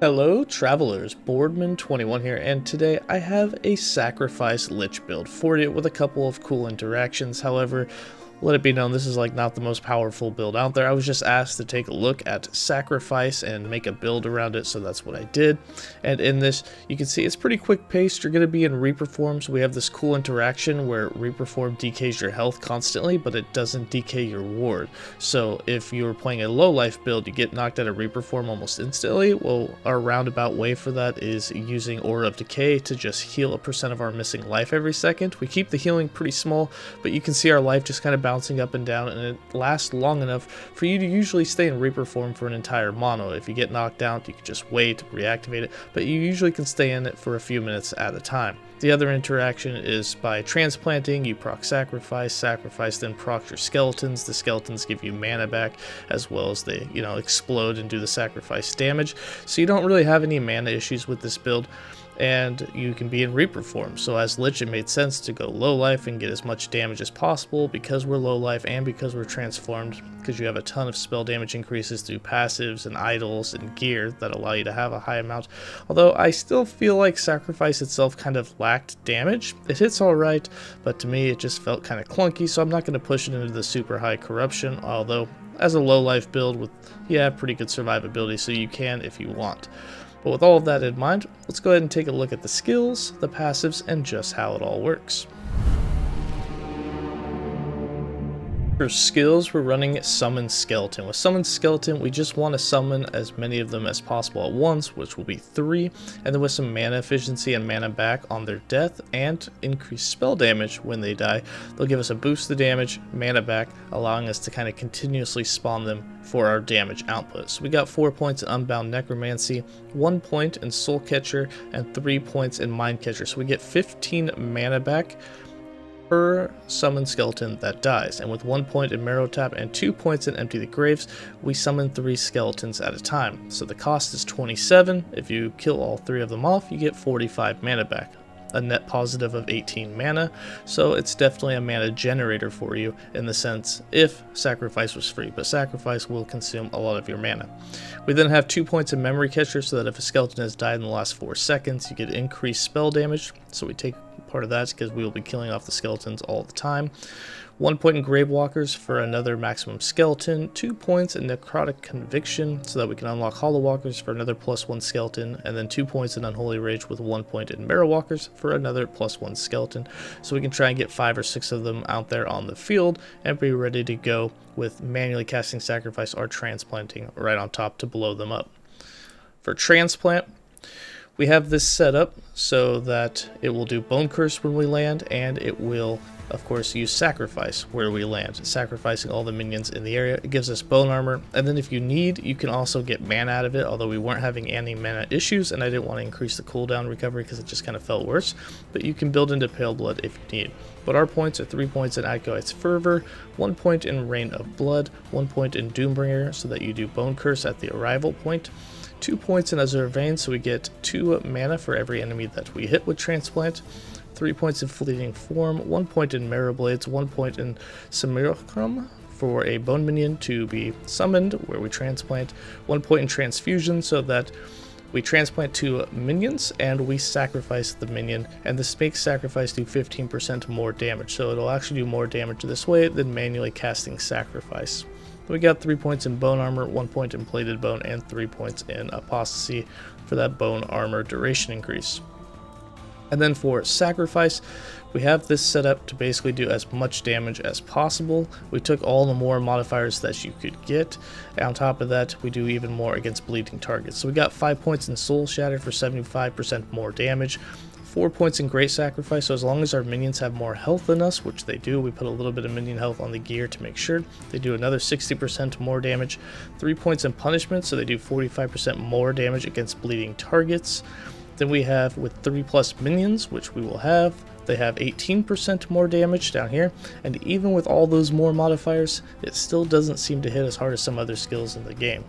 Hello travelers, Boardman21 here, and today I have a sacrifice Lich build for you with a couple of cool interactions. However, let it be known this is not the most powerful build out there. I was just asked to take a look at sacrifice and make a build around it, so that's what I did. And in this, you can see it's pretty quick paced. You're going to be in Reaper form, so we have this cool interaction where Reaper form decays your health constantly, but it doesn't decay your ward. So if you're playing a low life build, you get knocked out of Reaper form almost instantly. Well, our roundabout way for that is using Aura of Decay to just heal a % of our missing life every second. We keep the healing pretty small, but you can see our life just kind of bouncing up and down, and it lasts long enough for you to usually stay in Reaper form for an entire mono. If you get knocked out, you can just wait, reactivate it, but you usually can stay in it for a few minutes at a time. The other interaction is by transplanting. You proc sacrifice, then proc your skeletons. The skeletons give you mana back, as well as they, explode and do the sacrifice damage. So you don't really have any mana issues with this build, and you can be in Reaper form. So as Lich, it made sense to go low life and get as much damage as possible because we're low life and because we're transformed, because you have a ton of spell damage increases through passives and idols and gear that allow you to have a high amount. Although I still feel like sacrifice itself kind of lacked damage. It hits alright, but to me it just felt kind of clunky, so I'm not going to push it into the super high corruption, although as a low life build with, pretty good survivability, so you can if you want. But with all of that in mind, let's go ahead and take a look at the skills, the passives, and just how it all works. For skills, we're running Summon Skeleton. With Summon Skeleton, we just want to summon as many of them as possible at once, which will be 3, and then with some mana efficiency and mana back on their death and increased spell damage when they die, they'll give us a boost to damage, mana back, allowing us to kind of continuously spawn them for our damage output. So we got 4 points in Unbound Necromancy, 1 point in Soul Catcher, and 3 points in Mind Catcher. So we get 15 mana back per summon skeleton that dies, and with 1 point in Marrow Tap and 2 points in Empty the Graves, we summon 3 skeletons at a time. So the cost is 27. If you kill all 3 of them off, you get 45 mana back, a net positive of 18 mana, so it's definitely a mana generator for you in the sense if sacrifice was free, but sacrifice will consume a lot of your mana. We then have 2 points in Memory Catcher, so that if a skeleton has died in the last 4 seconds, you get increased spell damage, so we take part of that because we will be killing off the skeletons all the time. 1 point in Gravewalkers for another maximum skeleton, 2 points in Necrotic Conviction so that we can unlock Hollow Walkers for another +1 skeleton, and then 2 points in Unholy Rage with 1 point in Marrow Walkers for another +1 skeleton. So we can try and get 5 or 6 of them out there on the field and be ready to go with manually casting Sacrifice or Transplanting right on top to blow them up. For Transplant, we have this set up so that it will do Bone Curse when we land, and it will, of course, use Sacrifice where we land, sacrificing all the minions in the area. It gives us Bone Armor, and then if you need, you can also get mana out of it, although we weren't having any mana issues, and I didn't want to increase the cooldown recovery because it just kind of felt worse, but you can build into Pale Blood if you need. But our points are 3 points in Acolyte's Fervor, 1 point in Rain of Blood, 1 point in Doombringer so that you do Bone Curse at the arrival point, 2 points in Azure Vein, so we get 2 mana for every enemy that we hit with Transplant, 3 points in Fleeting Form, 1 point in Marrow Blades, 1 point in Simulacrum for a bone minion to be summoned where we transplant, 1 point in Transfusion so that we transplant 2 minions and we sacrifice the minion, and this makes sacrifice do 15% more damage, so it'll actually do more damage this way than manually casting sacrifice. We got 3 points in Bone Armor, 1 point in Plated Bone, and 3 points in Apostasy for that Bone Armor duration increase. And then for Sacrifice, we have this set up to basically do as much damage as possible. We took all the more modifiers that you could get. On top of that, we do even more against bleeding targets. So we got 5 points in Soul Shatter for 75% more damage, 4 points in Great Sacrifice, so as long as our minions have more health than us, which they do, we put a little bit of minion health on the gear to make sure. They do another 60% more damage, 3 points in Punishment, so they do 45% more damage against bleeding targets. Then we have with 3+ minions, which we will have, they have 18% more damage down here, and even with all those more modifiers, it still doesn't seem to hit as hard as some other skills in the game.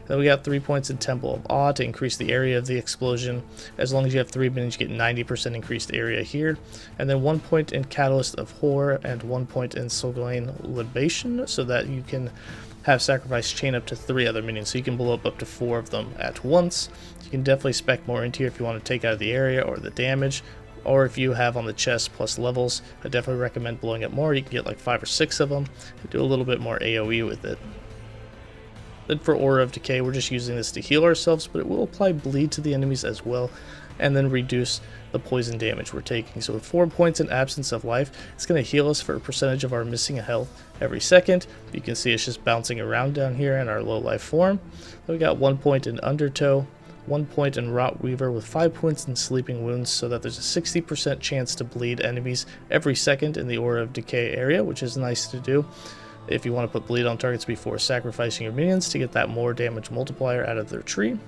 Then we got 3 points in Temple of Awe to increase the area of the explosion. As long as you have 3 minions, you get 90% increased area here. And then 1 point in Catalyst of Horror and 1 point in Soulgain Libation, so that you can have sacrifice chain up to 3 other minions, so you can blow up to 4 of them at once. You can definitely spec more into here if you want to take out the area or the damage, or if you have on the chest plus levels, I definitely recommend blowing up more. You can get like 5 or 6 of them and do a little bit more AoE with it. Then for Aura of Decay, we're just using this to heal ourselves, but it will apply bleed to the enemies as well, and then reduce the poison damage we're taking. So with 4 points in Absence of Life, it's going to heal us for a percentage of our missing health every second. You can see it's just bouncing around down here in our low life form. Then we got 1 point in Undertow, 1 point in Rot Weaver, with 5 points in Sleeping Wounds, so that there's a 60% chance to bleed enemies every second in the Aura of Decay area, which is nice to do if you want to put bleed on targets before sacrificing your minions to get that more damage multiplier out of their tree.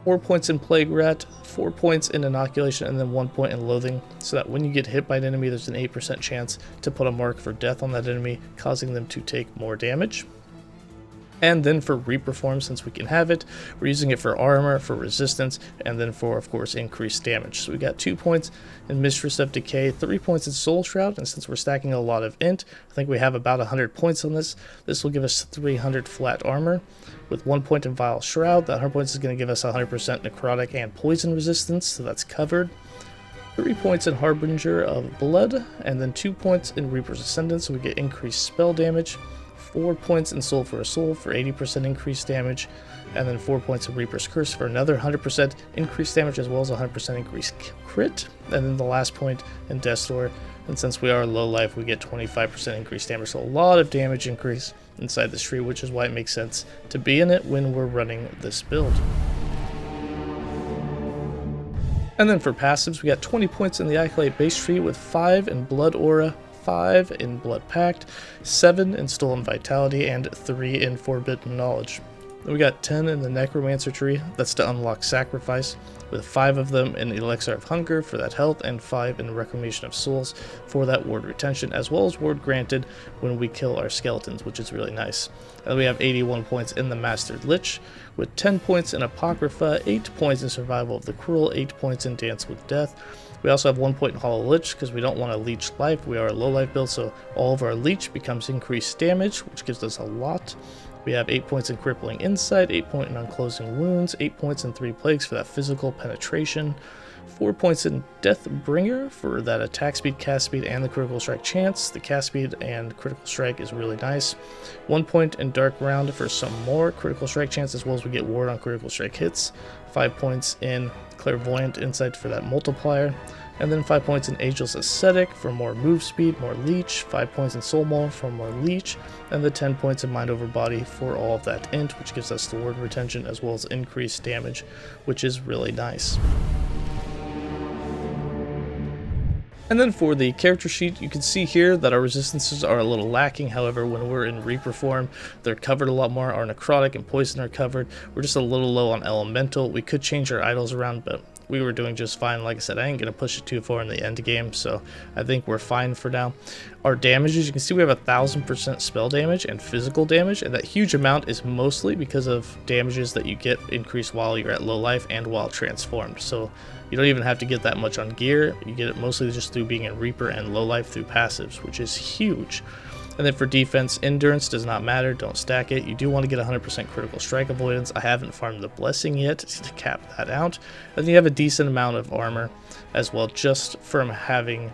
4 points in Plague Rat, 4 points in Inoculation, and then 1 point in Loathing, so that when you get hit by an enemy, there's an 8% chance to put a mark for death on that enemy, causing them to take more damage. And then for Reaper form, since we can have it, we're using it for armor, for resistance, and then for, of course, increased damage. So we got 2 points in Mistress of Decay, 3 points in Soul Shroud, and since we're stacking a lot of int, I think we have about 100 points on this. This will give us 300 flat armor. With 1 point in Vile Shroud, that 100 points is going to give us 100% necrotic and poison resistance, so that's covered. 3 points in Harbinger of Blood, and then 2 points in Reaper's Ascendant, so we get increased spell damage. 4 points in Soul for a Soul for 80% increased damage, and then 4 points in Reaper's Curse for another 100% increased damage, as well as 100% increased crit, and then the last point in Death's Door, and since we are low life, we get 25% increased damage, so a lot of damage increase inside this tree, which is why it makes sense to be in it when we're running this build. And then for passives, we got 20 points in the Acolyte base tree with 5 in Blood Aura, 5 in Blood Pact, 7 in Stolen Vitality, and 3 in Forbidden Knowledge. Then we got 10 in the Necromancer tree, that's to unlock Sacrifice, with 5 of them in Elixir of Hunger for that health, and 5 in Reclamation of Souls for that ward retention, as well as ward granted when we kill our skeletons, which is really nice. And we have 81 points in the Mastered Lich, with 10 points in Apocrypha, 8 points in Survival of the Cruel, 8 points in Dance with Death. We also have 1 point in Hollow Lich because we don't want to leech life. We are a low life build, so all of our leech becomes increased damage, which gives us a lot. We have 8 points in Crippling Insight, 8 points in Unclosing Wounds, 8 points in 3 Plagues for that physical penetration, 4 points in Deathbringer for that attack speed, cast speed, and the critical strike chance. The cast speed and critical strike is really nice. 1 point in Dark Round for some more critical strike chance, as well as we get ward on critical strike hits. 5 points in Clairvoyant Insight for that multiplier. And then 5 points in Ageless Ascetic for more move speed, more leech, 5 points in Soul Maul for more leech, and the 10 points in Mind Over Body for all of that int, which gives us the ward retention as well as increased damage, which is really nice. And then for the character sheet, you can see here that our resistances are a little lacking. However, when we're in Reaper form, they're covered a lot more. Our necrotic and poison are covered. We're just a little low on elemental. We could change our idols around, but we were doing just fine. Like I said, I ain't going to push it too far in the end game, so I think we're fine for now. Our damages, you can see we have 1000% spell damage and physical damage, and that huge amount is mostly because of damages that you get increased while you're at low life and while transformed. So you don't even have to get that much on gear. You get it mostly just through being in Reaper and low life through passives, which is huge. And then for defense, endurance does not matter, don't stack it. You do want to get 100% critical strike avoidance. I haven't farmed the blessing yet to cap that out. And then you have a decent amount of armor as well, just from having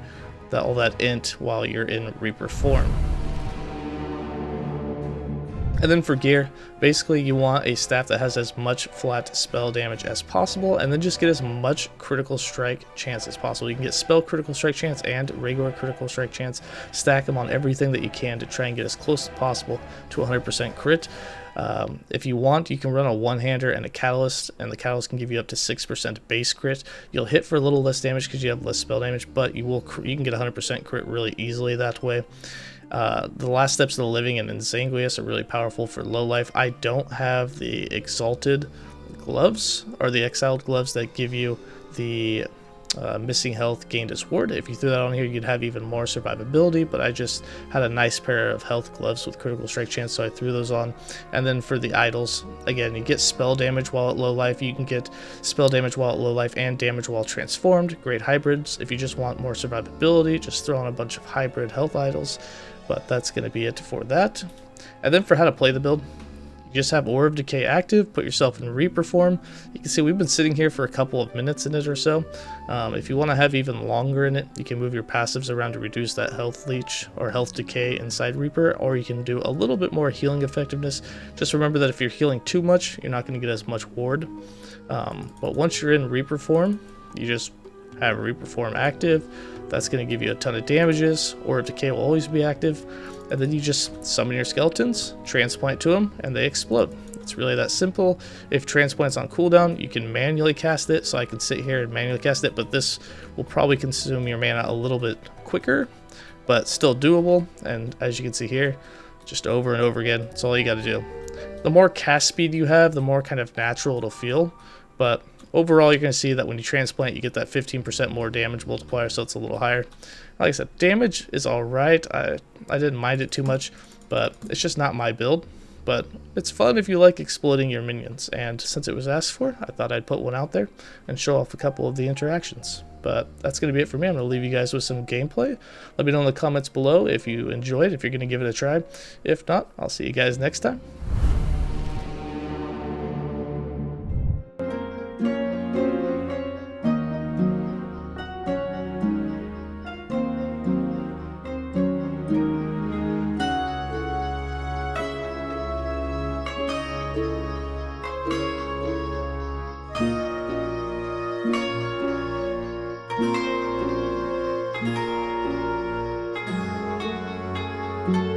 all that int while you're in Reaper form. And then for gear, basically you want a staff that has as much flat spell damage as possible, and then just get as much critical strike chance as possible. You can get spell critical strike chance and regular critical strike chance. Stack them on everything that you can to try and get as close as possible to 100% crit. If you want, you can run a one-hander and a catalyst, and the catalyst can give you up to 6% base crit. You'll hit for a little less damage because you have less spell damage, but you can get 100% crit really easily that way. The Last Steps of the Living and 𝐁𝐮𝐲 are really powerful for low life. I don't have the Exalted gloves or the exiled gloves that give you the missing health gained as ward. If you threw that on here, you'd have even more survivability, but I just had a nice pair of health gloves with critical strike chance, so I threw those on. And then for the idols, again, you get spell damage while at low life. You can get spell damage while at low life and damage while transformed. Great hybrids. If you just want more survivability, just throw on a bunch of hybrid health idols. But that's going to be it for that. And then for how to play the build, you just have Aura of Decay active, put yourself in Reaper form. You can see we've been sitting here for a couple of minutes in it or so. If you want to have even longer in it, you can move your passives around to reduce that health leech or health decay inside Reaper, or you can do a little bit more healing effectiveness. Just remember that if you're healing too much, you're not going to get as much ward. But once you're in Reaper form, you just have Reaper form active. That's going to give you a ton of damages. Aura of Decay will always be active. And then you just summon your skeletons, transplant to them, and they explode. It's really that simple. If Transplant's on cooldown, you can manually cast it, so I can sit here and manually cast it, but this will probably consume your mana a little bit quicker, but still doable. And as you can see here, just over and over again, that's all you got to do. The more cast speed you have, the more kind of natural it'll feel, but overall you're going to see that when you transplant, you get that 15% more damage multiplier, so it's a little higher. Like I said, damage is alright. I didn't mind it too much, but it's just not my build. But it's fun if you like exploding your minions, and since it was asked for, I thought I'd put one out there and show off a couple of the interactions. But that's going to be it for me. I'm going to leave you guys with some gameplay. Let me know in the comments below if you enjoyed, if you're going to give it a try. If not, I'll see you guys next time. you.